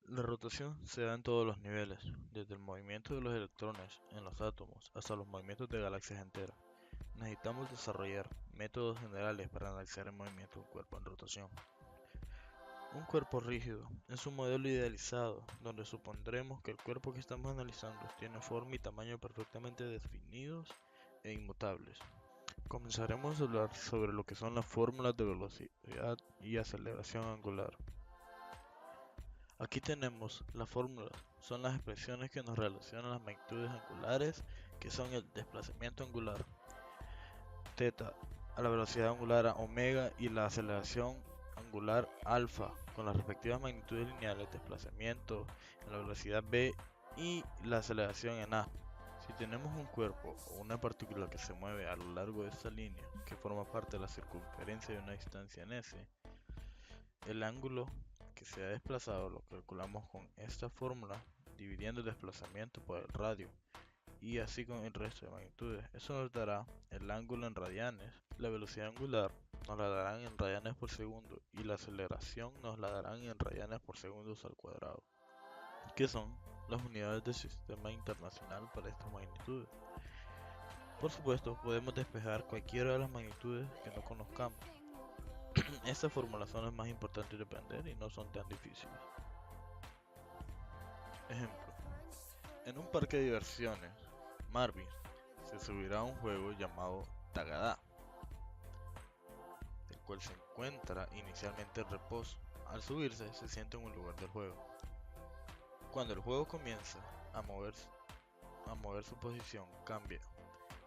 La rotación se da en todos los niveles, desde el movimiento de los electrones en los átomos hasta los movimientos de galaxias enteras. Necesitamos desarrollar métodos generales para analizar el movimiento de un cuerpo en rotación. Un cuerpo rígido es un modelo idealizado donde supondremos que el cuerpo que estamos analizando tiene forma y tamaño perfectamente definidos e inmutables. Comenzaremos a hablar sobre lo que son las fórmulas de velocidad y aceleración angular. Aquí tenemos las fórmulas, son las expresiones que nos relacionan las magnitudes angulares, que son el desplazamiento angular, θ, a la velocidad angular omega y la aceleración angular alfa, con las respectivas magnitudes lineales, desplazamiento en la velocidad v y la aceleración en a. Si tenemos un cuerpo o una partícula que se mueve a lo largo de esta línea, que forma parte de la circunferencia de una distancia en s, el ángulo que se ha desplazado lo calculamos con esta fórmula, dividiendo el desplazamiento por el radio, y así con el resto de magnitudes. Eso nos dará el ángulo en radianes, la velocidad angular nos la darán en radianes por segundo y la aceleración nos la darán en radianes por segundos al cuadrado, que son las unidades del sistema internacional para estas magnitudes. Por supuesto, podemos despejar cualquiera de las magnitudes que no conozcamos. Estas fórmulas son las más importantes de aprender y no son tan difíciles. Ejemplo: en un parque de diversiones, Marvin se subirá a un juego llamado Tagada, el cual se encuentra inicialmente en reposo. Al subirse, se sienta en un lugar del juego. Cuando el juego comienza a mover su posición, cambia.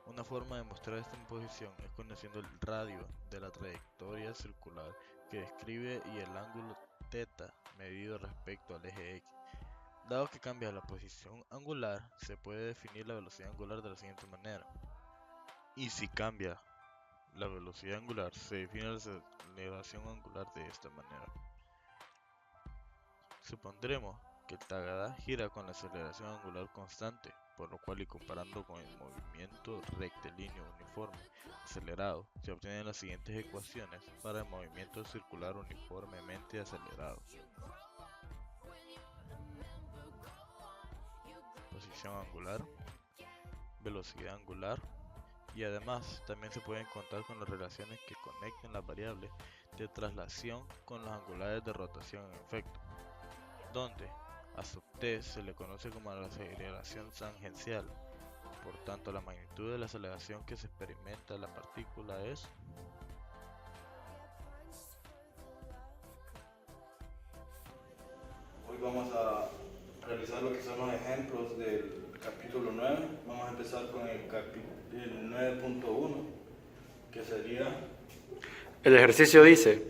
Una forma de mostrar esta posición es conociendo el radio de la trayectoria circular que describe y el ángulo θ medido respecto al eje x. Dado que cambia la posición angular, se puede definir la velocidad angular de la siguiente manera. Y si cambia la velocidad angular, se define la aceleración angular de esta manera. Supondremos que el Tagada gira con la aceleración angular constante, por lo cual y comparando con el movimiento rectilíneo uniforme acelerado, se obtienen las siguientes ecuaciones para el movimiento circular uniformemente acelerado. Posición angular, velocidad angular, y además también se pueden contar con las relaciones que conecten las variables de traslación con los angulares de rotación en efecto, donde a sub t se le conoce como la aceleración tangencial. Por tanto, la magnitud de la aceleración que se experimenta en la partícula es Hoy vamos a realizar lo que son los ejemplos del capítulo 9. Vamos a empezar con el 9.1, que sería... El ejercicio dice: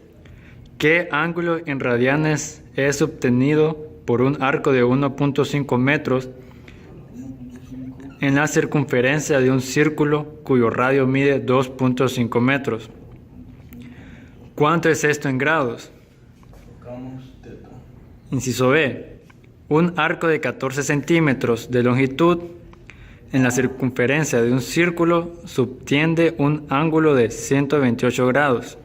¿qué ángulo en radianes es obtenido por un arco de 1.5 metros en la circunferencia de un círculo cuyo radio mide 2.5 metros? ¿Cuánto es esto en grados? Buscamos θ. Inciso B. Un arco de 14 centímetros de longitud en la circunferencia de un círculo subtiende un ángulo de 128 grados.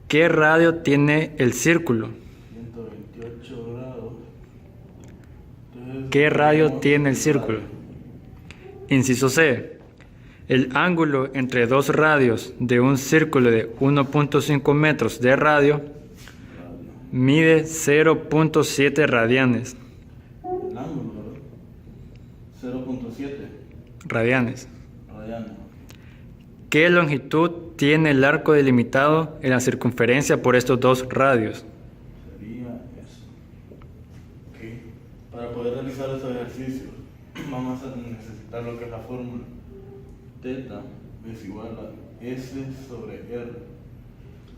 ¿Qué radio tiene el círculo? 128 grados. Entonces, ¿Qué radio tiene el círculo? Inciso C. El ángulo entre dos radios de un círculo de 1.5 metros de radio mide 0.7 radianes. El ángulo, ¿verdad? 0.7 Radianes. radianes. ¿Qué longitud tiene el arco delimitado en la circunferencia por estos dos radios? Sería eso. Okay. Para poder realizar estos ejercicios, vamos a necesitar lo que es la fórmula. Θ es igual a S sobre R.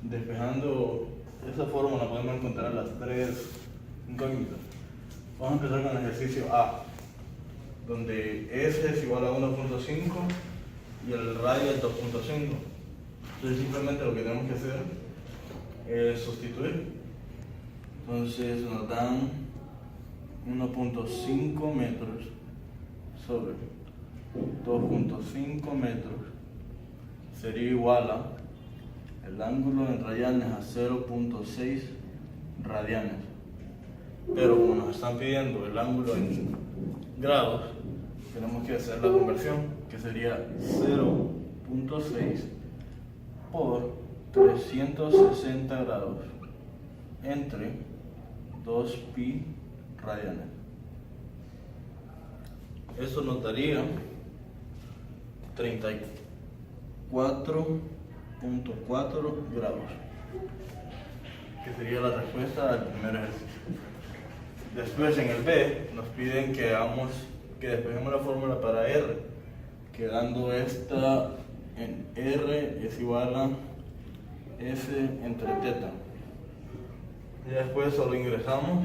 Despejando esa fórmula podemos encontrar las tres incógnitas. Vamos a empezar con el ejercicio A, donde S es igual a 1.5 y el radio es 2.5. Entonces simplemente lo que tenemos que hacer es sustituir. Entonces nos dan 1.5 metros sobre 2.5 metros sería igual a el ángulo en radianes a 0.6 radianes. pero como nos están pidiendo el ángulo en grados, tenemos que hacer la conversión, que sería 0.6 por 360 grados entre 2pi radianes. Eso nos daría 34.4 grados, que sería la respuesta al primer ejercicio. Después en el B nos piden que despejemos la fórmula para R, quedando esta en R es igual a S entre teta. Y después solo ingresamos,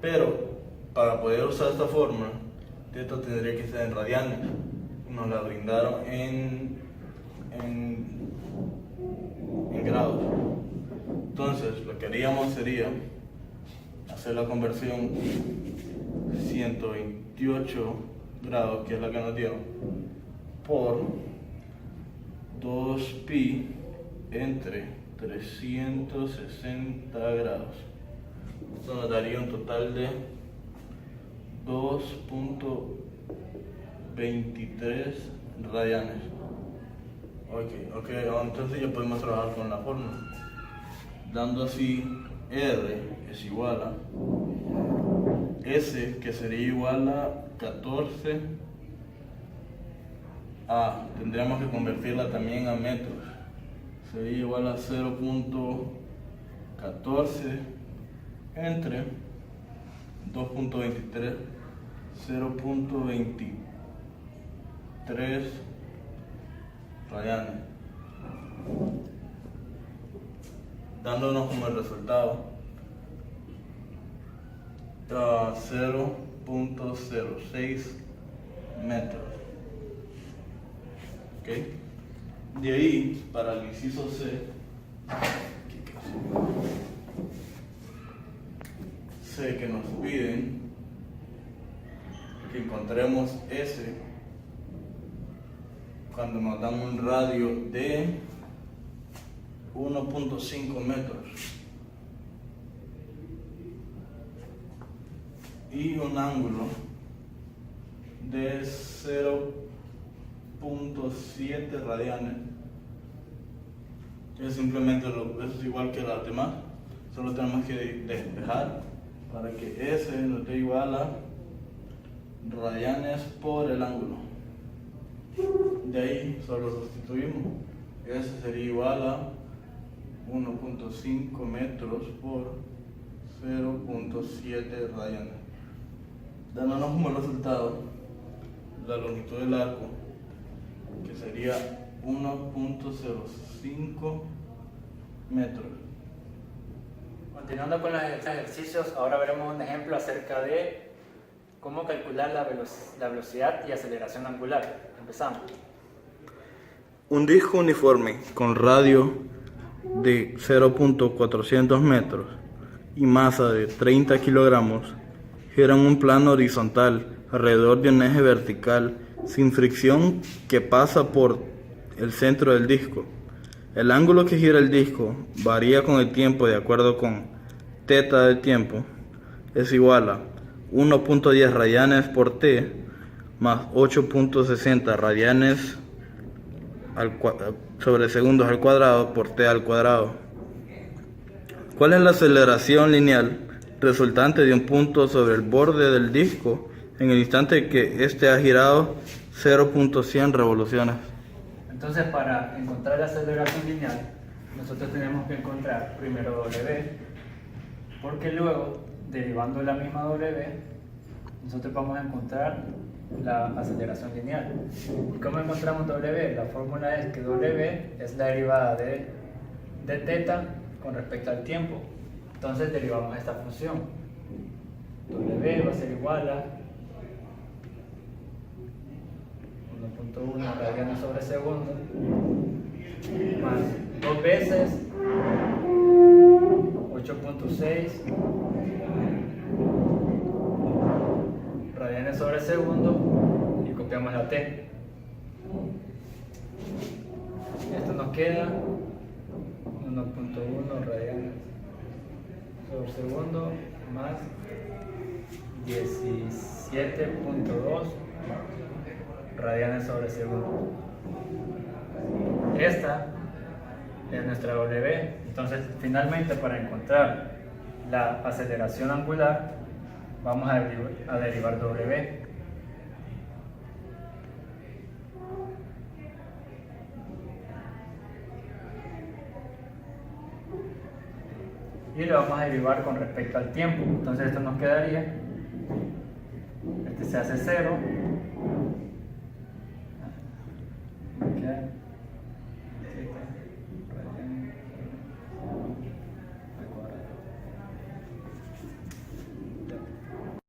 pero para poder usar esta fórmula, teta tendría que ser en radianes. Nos la brindaron en grados. Entonces lo que haríamos sería hacer la conversión 128 grados, que es la que nos dieron, por 2pi entre 360 grados. Esto nos daría un total de 2.23 radianes. Ok, entonces ya podemos trabajar con la fórmula, dando así R es igual a S, que sería igual a 14 a, tendríamos que convertirla también a metros, sería igual a 0.14 entre 2.23, 0.23 radianes, dándonos como el resultado 0.06 metros. ¿Okay? De ahí, para el inciso C, que nos piden que encontremos S cuando nos dan un radio de 1.5 metros y un ángulo de 0.7 radianes. Es simplemente eso es igual que las demás, solo tenemos que despejar para que S nos dé igual a radianes por el ángulo. De ahí solo sustituimos. S sería igual a 1.5 metros por 0.7 radianes, dándonos como resultado la longitud del arco, que sería 1.05 metros. Continuando con los ejercicios, ahora veremos un ejemplo acerca de cómo calcular la velocidad y aceleración angular. Empezamos. Un disco uniforme con radio de 0.400 metros y masa de 30 kilogramos gira en un plano horizontal alrededor de un eje vertical sin fricción que pasa por el centro del disco. El ángulo que gira el disco varía con el tiempo de acuerdo con teta del tiempo. Es igual a 1.10 radianes por t más 8.60 radianes sobre segundos al cuadrado por t al cuadrado. ¿Cuál es la aceleración lineal resultante de un punto sobre el borde del disco en el instante que éste ha girado 0.100 revoluciones? Entonces, para encontrar la aceleración lineal, nosotros tenemos que encontrar primero W, porque luego, derivando la misma W, nosotros vamos a encontrar la aceleración lineal. ¿Y cómo encontramos W? La fórmula es que W es la derivada de teta con respecto al tiempo. Entonces derivamos esta función. W va a ser igual a 1.1 radianes sobre segundo más 2 veces 8.6 radianes sobre segundo y copiamos la t. Esto nos queda 1.1 radianes por segundo más 17.2 radianes sobre segundo. Esta es nuestra W. Entonces, finalmente, para encontrar la aceleración angular, vamos a derivar W. Y lo vamos a derivar con respecto al tiempo. Entonces esto nos quedaría, este se hace 0